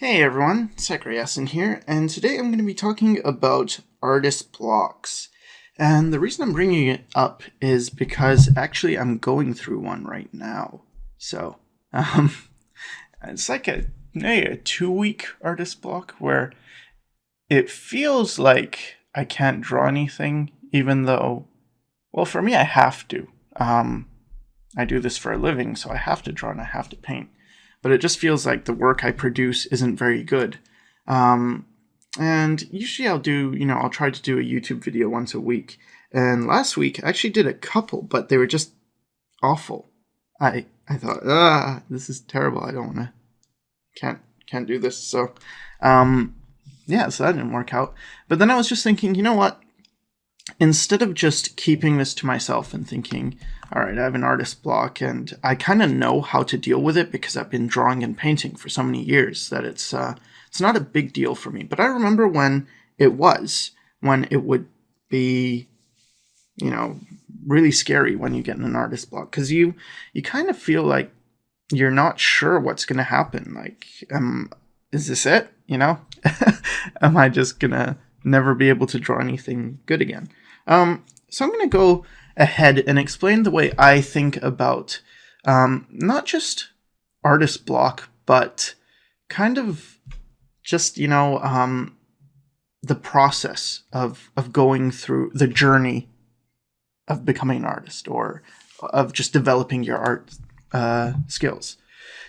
Hey everyone, Sycra Yasin here, and today I'm going to be talking about artist blocks. And the reason I'm bringing it up is because actually I'm going through one right now. So, it's like a 2-week artist block where it feels like I can't draw anything, even though, well, for me I have to. I do this for a living, so I have to draw and I have to paint. But it just feels like the work I produce isn't very good. And usually I'll try to do a YouTube video once a week. And last week I actually did a couple, but they were just awful. I thought, this is terrible. I don't want to, can't do this. So, yeah, so that didn't work out. But then I was just thinking, you know what? Instead of just keeping this to myself and thinking, all right, I have an artist block and I kind of know how to deal with it because I've been drawing and painting for so many years that it's not a big deal for me. But I remember when it would be, really scary when you get in an artist block because you kind of feel like you're not sure what's going to happen. Like, is this it? Am I just going to never be able to draw anything good again? So I'm going to go ahead and explain the way I think about not just artist block, but kind of just, the process of going through the journey of becoming an artist or of just developing your art skills.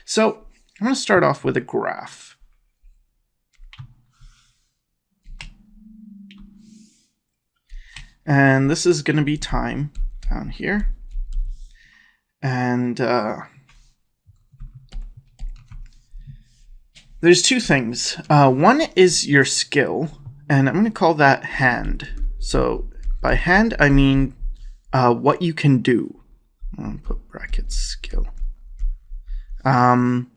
So I'm going to start off with a graph. And this is going to be time down here. And there's two things. One is your skill, and I'm going to call that hand. So by hand, I mean what you can do. I'll put brackets skill. How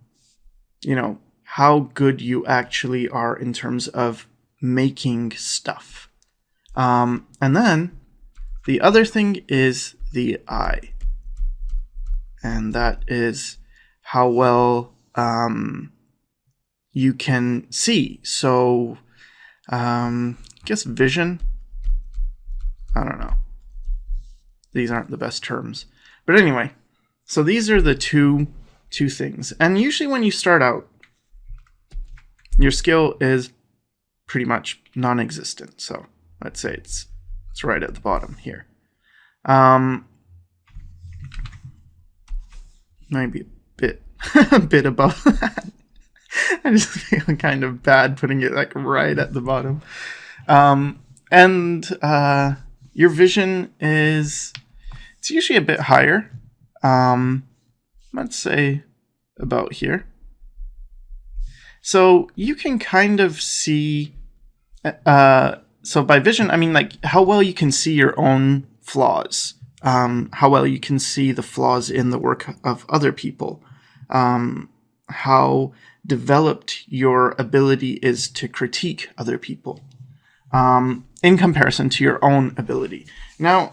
good you actually are in terms of making stuff. And then the other thing is the eye. And that is how well you can see. So I guess vision. I don't know. These aren't the best terms. But anyway, so these are the two things. And usually when you start out, your skill is pretty much non-existent. So let's say it's right at the bottom here. Maybe a bit above that. I just feel kind of bad putting it like right at the bottom. And your vision it's usually a bit higher. Let's say about here. So you can kind of see. So by vision, I mean like how well you can see your own flaws, how well you can see the flaws in the work of other people, how developed your ability is to critique other people in comparison to your own ability. Now,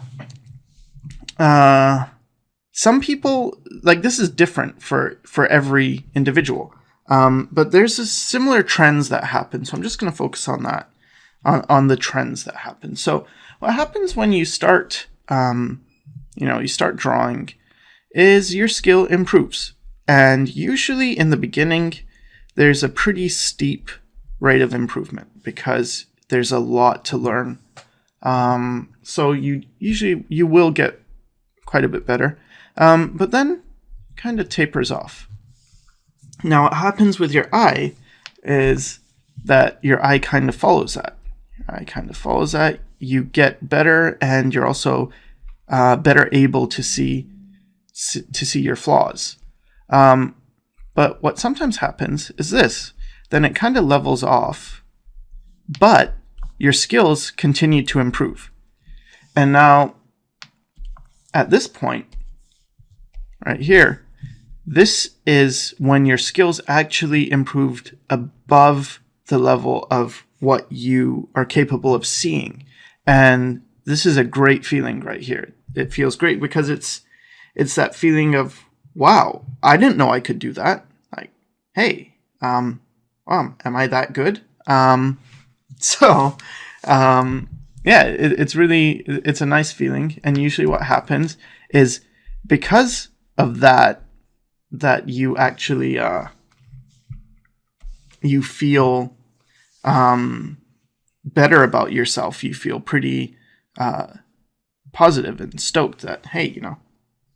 some people, like this is different for every individual, but there's a similar trends that happen. So I'm just going to focus on that. On the trends that happen. So what happens when you start, you start drawing is your skill improves. And usually in the beginning, there's a pretty steep rate of improvement because there's a lot to learn. So you will get quite a bit better, but then kind of tapers off. Now what happens with your eye is that your eye kind of follows that. You get better, and you're also better able to see your flaws. But what sometimes happens is this. Then it kind of levels off, but your skills continue to improve. And now, at this point, right here, this is when your skills actually improved above the level of what you are capable of seeing. And this is a great feeling right here. It feels great because it's that feeling of, wow, I didn't know I could do that. Like, hey, am I that good? So yeah, it's a nice feeling. And usually what happens is because of that you actually, you feel better about yourself. You feel pretty positive and stoked that, hey, you know,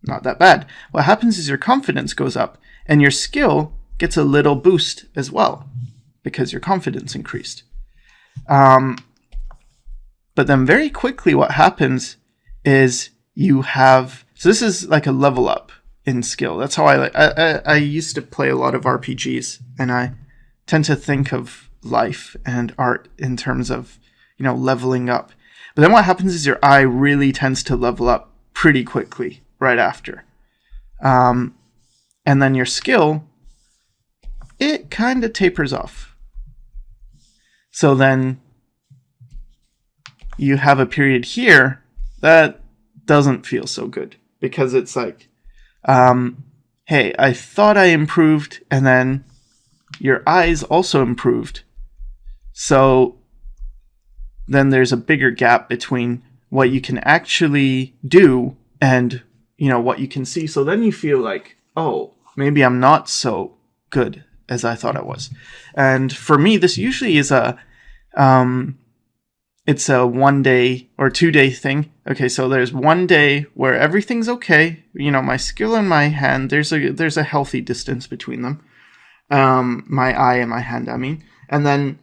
not that bad. What happens is your confidence goes up and your skill gets a little boost as well because your confidence increased. But then very quickly what happens is you have, so this is like a level up in skill. That's how I used to play a lot of RPGs, and I tend to think of life and art in terms of, you know, leveling up. But then what happens is your eye really tends to level up pretty quickly right after. And then your skill, it kind of tapers off. So then you have a period here that doesn't feel so good because it's like, hey, I thought I improved, and then your eyes also improved. So then there's a bigger gap between what you can actually do and, you know, what you can see. So then you feel like, oh, maybe I'm not so good as I thought I was. And for me, this usually is it's a 1 day or 2 day thing. Okay, so there's 1 day where everything's okay. You know, my skill and my hand, there's a healthy distance between them. My eye and my hand, I mean. And then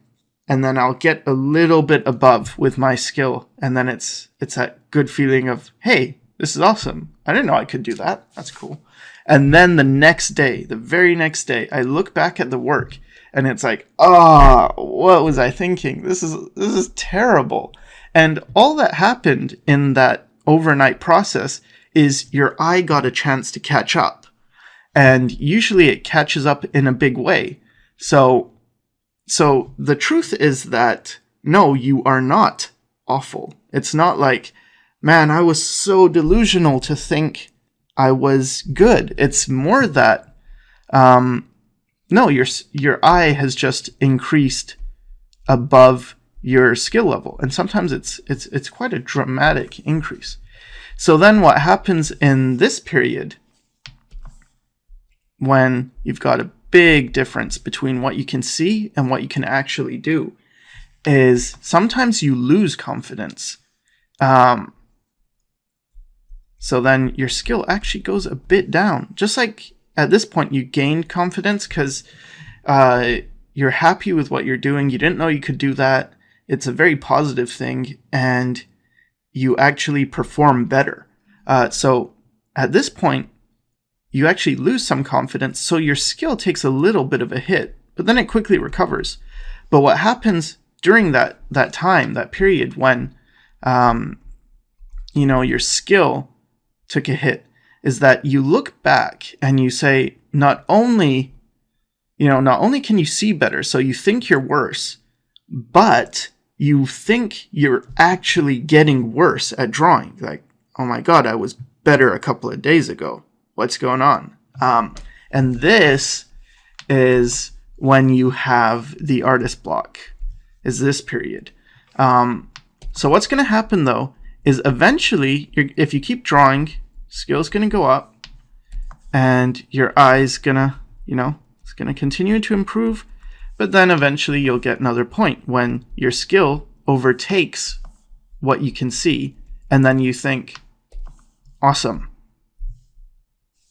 I'll get a little bit above with my skill, and then it's that good feeling of, hey, this is awesome. I didn't know I could do that. That's cool. And then the next day, the very next day, I look back at the work, and it's like, what was I thinking? This is terrible. And all that happened in that overnight process is your eye got a chance to catch up. And usually it catches up in a big way. So the truth is that, no, you are not awful. It's not like, man, I was so delusional to think I was good. It's more that, no, your eye has just increased above your skill level. And sometimes it's quite a dramatic increase. So then what happens in this period, when you've got a big difference between what you can see and what you can actually do, is sometimes you lose confidence. So then your skill actually goes a bit down. Just like at this point you gained confidence because you're happy with what you're doing. You didn't know you could do that. It's a very positive thing, and you actually perform better. So at this point, you actually lose some confidence, so your skill takes a little bit of a hit, but then it quickly recovers. But what happens during that time, that period when, you know, your skill took a hit, is that you look back and you say, not only can you see better, so you think you're worse, but you think you're actually getting worse at drawing. Like, oh my God, I was better a couple of days ago. What's going on? And this is when you have the artist block, is this period. So what's going to happen though is eventually, if you keep drawing, skill's going to go up, and your eye's going to, you know, it's going to continue to improve. But then eventually you'll get another point when your skill overtakes what you can see, and then you think, awesome.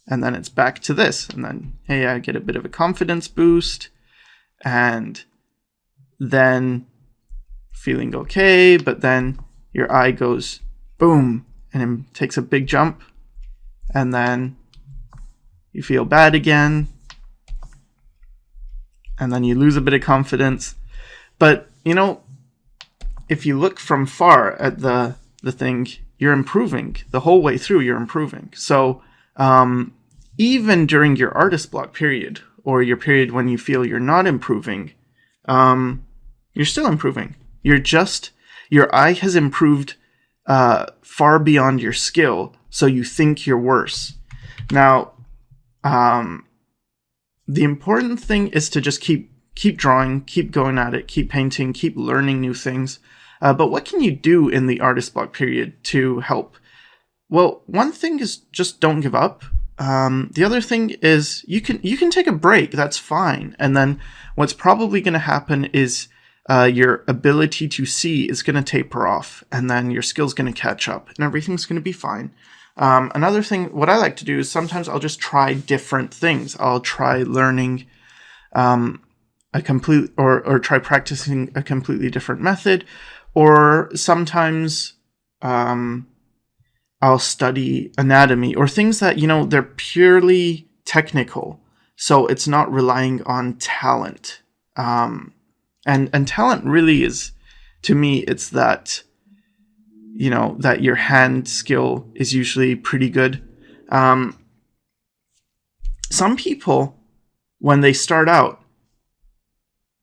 And then it's back to this, and then, hey, I get a bit of a confidence boost, and then feeling okay, but then your eye goes boom, and it takes a big jump, and then you feel bad again, and then you lose a bit of confidence. But, you know, if you look from far at the thing, you're improving. The whole way through, you're improving. So even during your artist block period, or your period when you feel you're not improving, you're still improving. Your eye has improved far beyond your skill, so you think you're worse. Now, the important thing is to just keep keep drawing, keep going at it, keep painting, keep learning new things. But what can you do in the artist block period to help? Well, one thing is just don't give up. The other thing is you can take a break. That's fine. And then what's probably going to happen is your ability to see is going to taper off, and then your skill's going to catch up, and everything's going to be fine. Another thing, what I like to do is sometimes I'll just try different things. I'll try learning or try practicing a completely different method, or sometimes I'll study anatomy or things that, they're purely technical. So it's not relying on talent. And talent really is, to me, it's that, that your hand skill is usually pretty good. Some people, when they start out,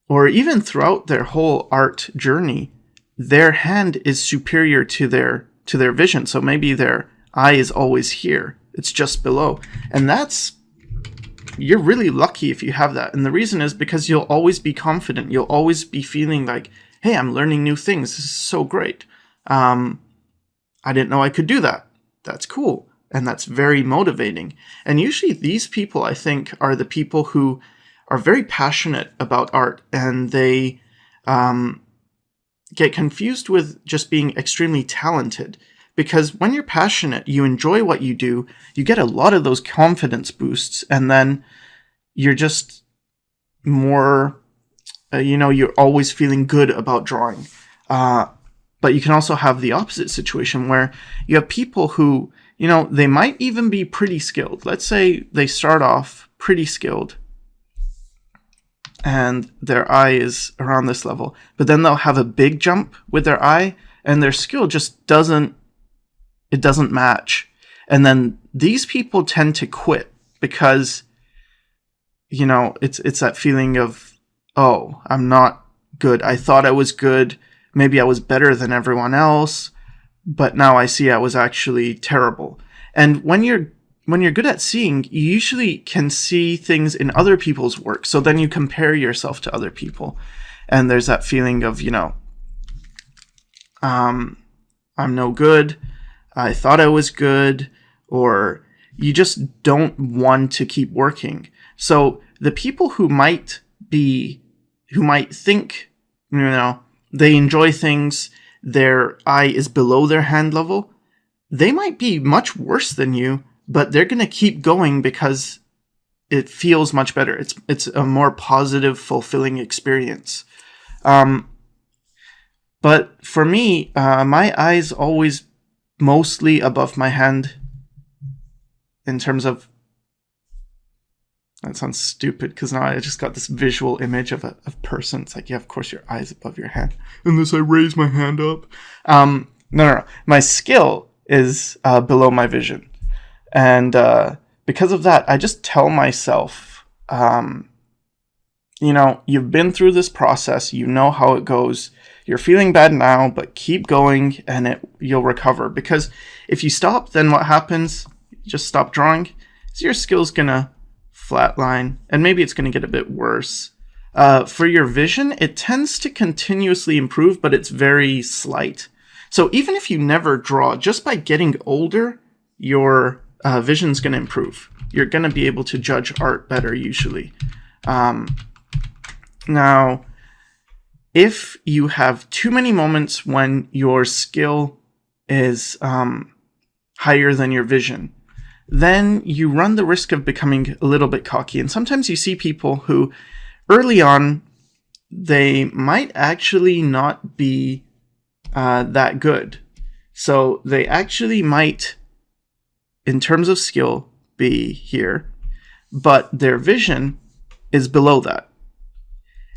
or even throughout their whole art journey, their hand is superior to their vision. So maybe their eye is always here. It's just below. And you're really lucky if you have that. And the reason is because you'll always be confident. You'll always be feeling like, hey, I'm learning new things. This is so great. I didn't know I could do that. That's cool. And that's very motivating. And usually these people, I think, are the people who are very passionate about art, and they get confused with just being extremely talented. Because when you're passionate, you enjoy what you do, you get a lot of those confidence boosts, and then you're just more, you're always feeling good about drawing. But you can also have the opposite situation where you have people who, they might even be pretty skilled. Let's say they start off pretty skilled and their eye is around this level, but then they'll have a big jump with their eye and their skill just doesn't match. And then these people tend to quit because, it's that feeling of, oh, I'm not good. I thought I was good. Maybe I was better than everyone else, but now I see I was actually terrible. And when you're good at seeing, you usually can see things in other people's work. So then you compare yourself to other people. And there's that feeling of, I'm no good. I thought I was good. Or you just don't want to keep working. So the people who might think, they enjoy things, their eye is below their hand level, they might be much worse than you, but they're going to keep going because it feels much better. It's a more positive, fulfilling experience. But for me, my eye's always mostly above my hand in terms of, that sounds stupid because now I just got this visual image of a person. It's like, yeah, of course your eye's above your hand. Unless I raise my hand up. No. My skill is below my vision. And because of that, I just tell myself, you've been through this process. You know how it goes. You're feeling bad now, but keep going and you'll recover. Because if you stop, then what happens? You just stop drawing. So your skill's going to flatline, and maybe it's going to get a bit worse. For your vision, it tends to continuously improve, but it's very slight. So even if you never draw, just by getting older, your vision's going to improve. You're going to be able to judge art better usually. Now, if you have too many moments when your skill is higher than your vision, then you run the risk of becoming a little bit cocky. And sometimes you see people who, early on, they might actually not be that good. So they actually might, in terms of skill, be here, but their vision is below that.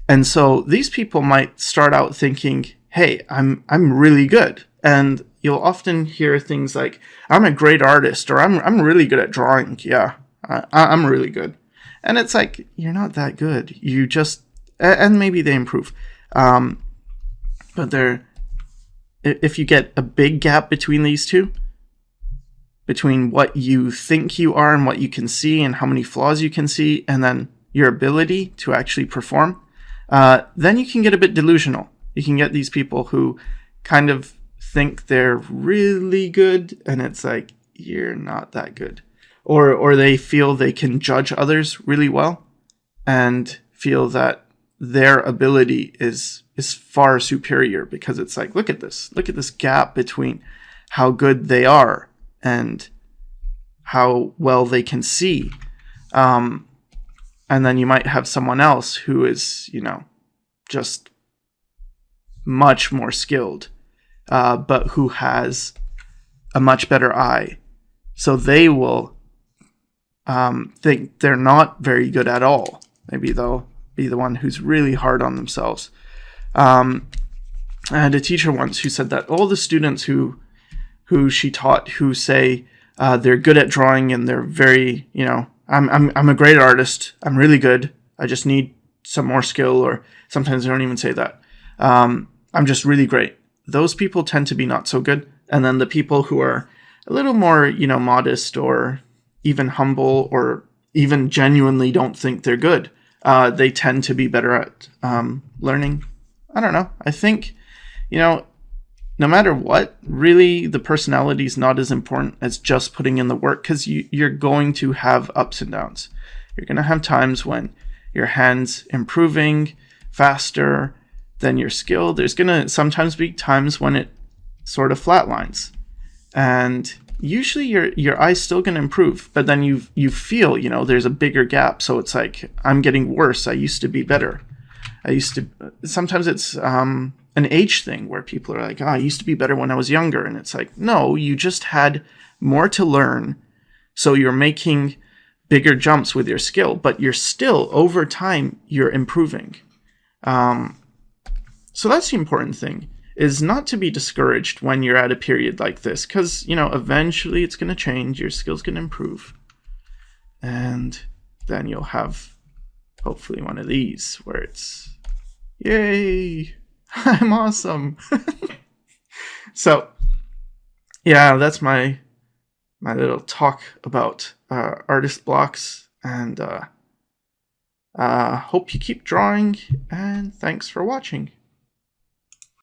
And so these people might start out thinking, hey, I'm really good. And you'll often hear things like, I'm a great artist, or I'm really good at drawing. Yeah, I'm really good. And it's like, you're not that good. You just, and maybe they improve. But if you get a big gap between these two, between what you think you are and what you can see and how many flaws you can see, and then your ability to actually perform, then you can get a bit delusional. You can get these people who kind of think they're really good, and it's like, you're not that good. Or they feel they can judge others really well and feel that their ability is far superior, because it's like, look at this gap between how good they are and how well they can see. And then you might have someone else who is, just much more skilled, but who has a much better eye. So they will think they're not very good at all. Maybe they'll be the one who's really hard on themselves. I had a teacher once who said that all the students who she taught who say they're good at drawing and they're very, I'm a great artist, I'm really good, I just need some more skill, or sometimes they don't even say that. I'm just really great. Those people tend to be not so good. And then the people who are a little more, modest or even humble or even genuinely don't think they're good, they tend to be better at learning. I don't know. I think, no matter what, really the personality is not as important as just putting in the work, because you're going to have ups and downs. You're going to have times when your hand's improving faster than your skill. There's going to sometimes be times when it sort of flatlines. And usually your eye's still going to improve, but then you feel, there's a bigger gap. So it's like, I'm getting worse. I used to be better. Sometimes it's an age thing where people are like, I used to be better when I was younger. And it's like, no, you just had more to learn. So you're making bigger jumps with your skill, but you're still, over time, you're improving. So that's the important thing, is not to be discouraged when you're at a period like this, because, eventually it's going to change, your skill's going to improve. And then you'll have, hopefully, one of these where it's, yay, I'm awesome. So, yeah, that's my little talk about artist blocks, and hope you keep drawing, and thanks for watching.